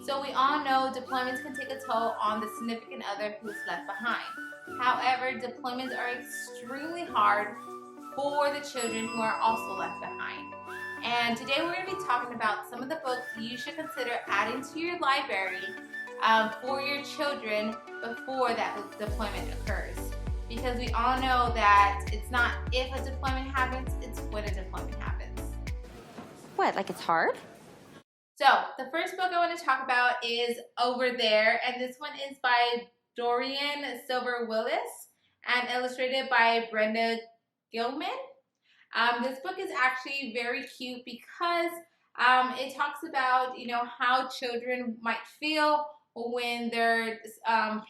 So we all know deployments can take a toll on the significant other who's left behind. However, deployments are extremely hard for the children who are also left behind. And today we're going to be talking about some of the books you should consider adding to your library for your children before that deployment occurs. Because we all know that it's not if a deployment happens, it's when a deployment happens. What, like it's hard? So the first book I want to talk about is Over There, and this one is by Dorian Silver Willis and illustrated by Brenda Gilman. This book is actually very cute because it talks about, how children might feel when their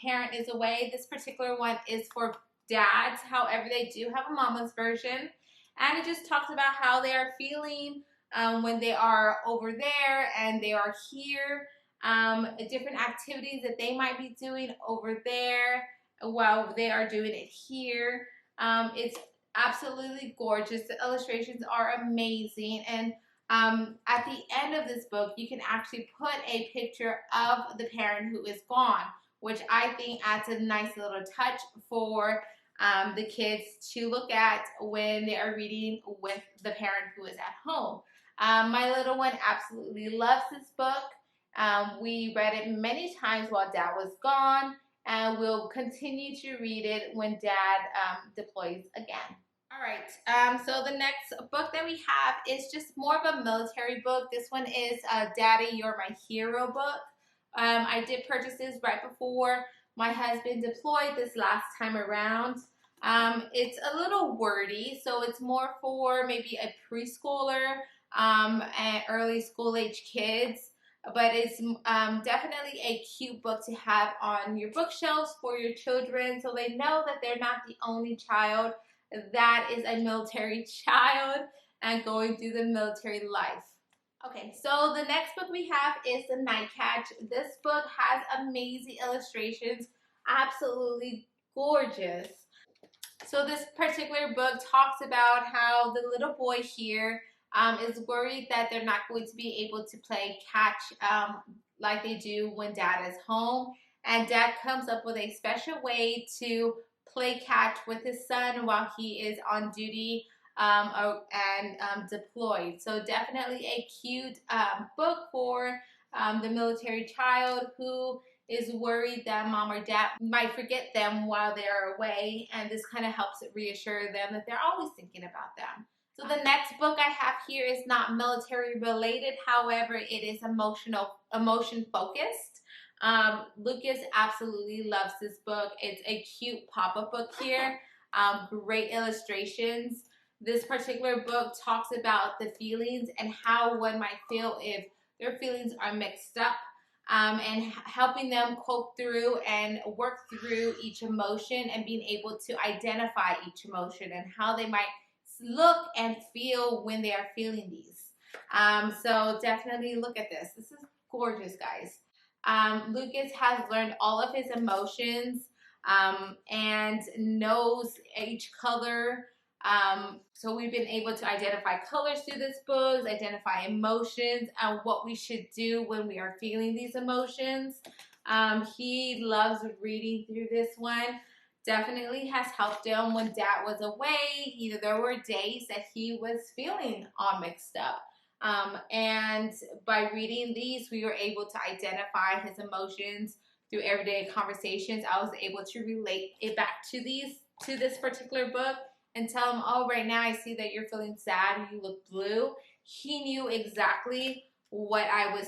parent is away. This particular one is for dads. However, they do have a mama's version, and it just talks about how they are feeling when they are over there and they are here, different activities that they might be doing over there while they are doing it here. It's absolutely gorgeous. The illustrations are amazing, and at the end of this book you can actually put a picture of the parent who is gone, which I think adds a nice little touch for the kids to look at when they are reading with the parent who is at home. My little one absolutely loves this book. We read it many times while Dad was gone, and we'll continue to read it when Dad deploys again. All right, so the next book that we have is just more of a military book. This one is Daddy, You're My Hero book. I did purchase this right before my husband deployed this last time around. It's a little wordy, so it's more for maybe a preschooler and early school age kids, but it's definitely a cute book to have on your bookshelves for your children, so they know that they're not the only child that is a military child and going through the military life. Okay, so the next book we have is The Night Catch. This book has amazing illustrations, absolutely gorgeous. So this particular book talks about how the little boy here is worried that they're not going to be able to play catch like they do when Dad is home. And Dad comes up with a special way to play catch with his son while he is on duty and deployed. So definitely a cute book for the military child who is worried that mom or dad might forget them while they're away, and this kind of helps reassure them that they're always thinking about them. So the next book I have here is not military related, however, it is emotion focused. Lucas absolutely loves this book. It's a cute pop-up book here, great illustrations. This particular book talks about the feelings and how one might feel if their feelings are mixed up. And helping them cope through and work through each emotion and being able to identify each emotion and how they might look and feel when they are feeling these. So definitely look at this. This is gorgeous, guys. Lucas has learned all of his emotions and knows each color. So we've been able to identify colors through this book, identify emotions, and what we should do when we are feeling these emotions. He loves reading through this one. Definitely has helped him when Dad was away. There were days that he was feeling all mixed up. And by reading these, we were able to identify his emotions through everyday conversations. I was able to relate it back to this particular book and tell him, oh, right now I see that you're feeling sad, you look blue. He knew exactly what I was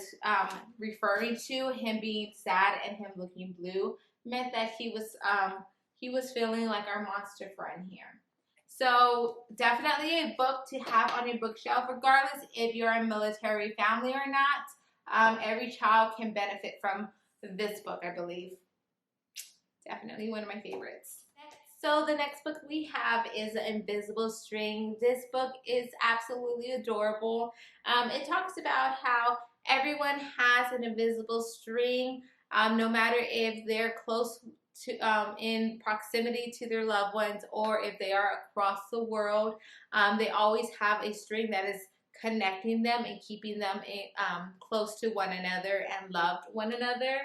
referring to. Him being sad and him looking blue meant that he was feeling like our monster friend here. So definitely a book to have on your bookshelf, regardless if you're a military family or not. Every child can benefit from this book, I believe. Definitely one of my favorites. So the next book we have is Invisible String. This book is absolutely adorable. It talks about how everyone has an invisible string, no matter if they're close to, in proximity to their loved ones or if they are across the world. They always have a string that is connecting them and keeping them close to one another and loved one another.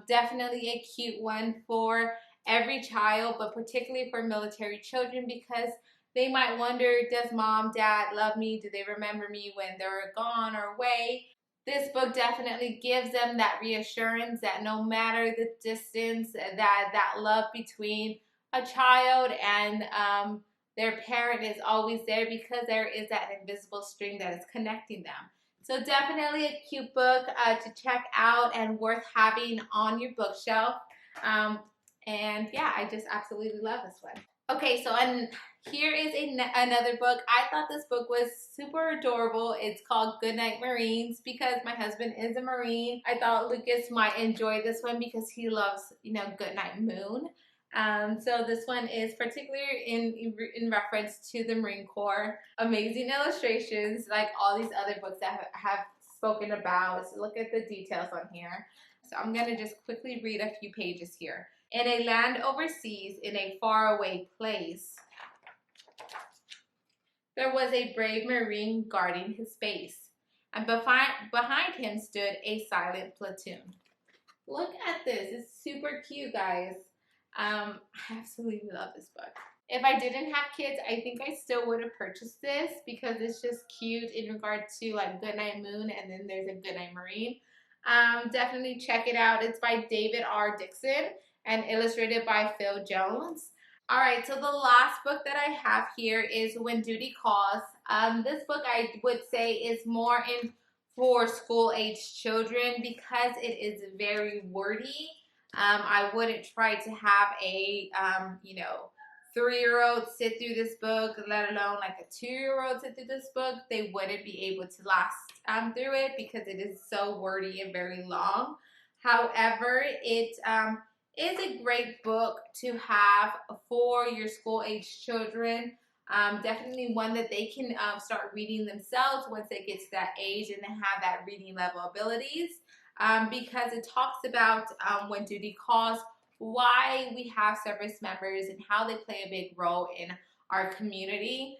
Definitely a cute one for every child, but particularly for military children, because they might wonder, does mom, dad love me? Do they remember me when they're gone or away? This book definitely gives them that reassurance that no matter the distance, that love between a child and their parent is always there, because there is that invisible string that is connecting them. So definitely a cute book to check out and worth having on your bookshelf. And yeah, I just absolutely love this one. Okay, so here is another book. I thought this book was super adorable. It's called Goodnight Marines, because my husband is a Marine. I thought Lucas might enjoy this one because he loves, Goodnight Moon. So this one is particularly in reference to the Marine Corps. Amazing illustrations, like all these other books that have spoken about. So look at the details on here. So I'm going to just quickly read a few pages here. In a land overseas, in a faraway place, there was a brave Marine guarding his base, and behind him stood a silent platoon. Look at this. It's super cute, guys. I absolutely love this book. If I didn't have kids, I think I still would have purchased this because it's just cute in regard to like Goodnight Moon, and then there's a Goodnight Marine. Definitely check it out. It's by David R. Dixon and illustrated by Phil Jones. All right, so the last book that I have here is When Duty Calls. This book I would say is more for school-age children because it is very wordy. I wouldn't try to have a 3-year-old sit through this book, let alone like a 2-year-old sit through this book. They wouldn't be able to last through it because it is so wordy and very long. However, it is a great book to have for your school-age children. Definitely one that they can start reading themselves once they get to that age and they have that reading level abilities, because it talks about when duty calls, why we have service members and how they play a big role in our community.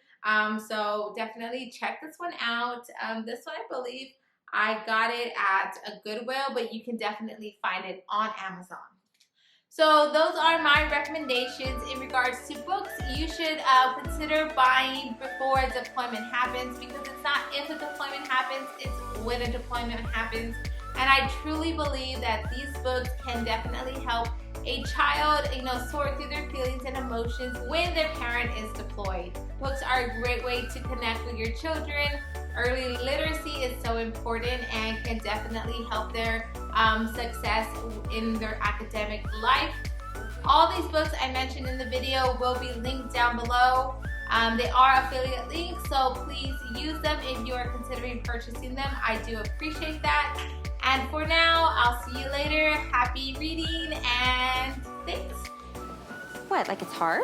So definitely check this one out. This one, I believe I got it at a Goodwill, but you can definitely find it on Amazon. So those are my recommendations in regards to books you should consider buying before a deployment happens, because it's not if a deployment happens, it's when a deployment happens. And I truly believe that these books can definitely help a child, sort through their feelings and emotions when their parent is deployed. Books are a great way to connect with your children. Early literacy is so important and can definitely help their success in their academic life. All these books I mentioned in the video will be linked down below. They are affiliate links, so please use them if you are considering purchasing them. I do appreciate that. And for now, I'll see you later. Happy reading and thanks. What, like it's hard?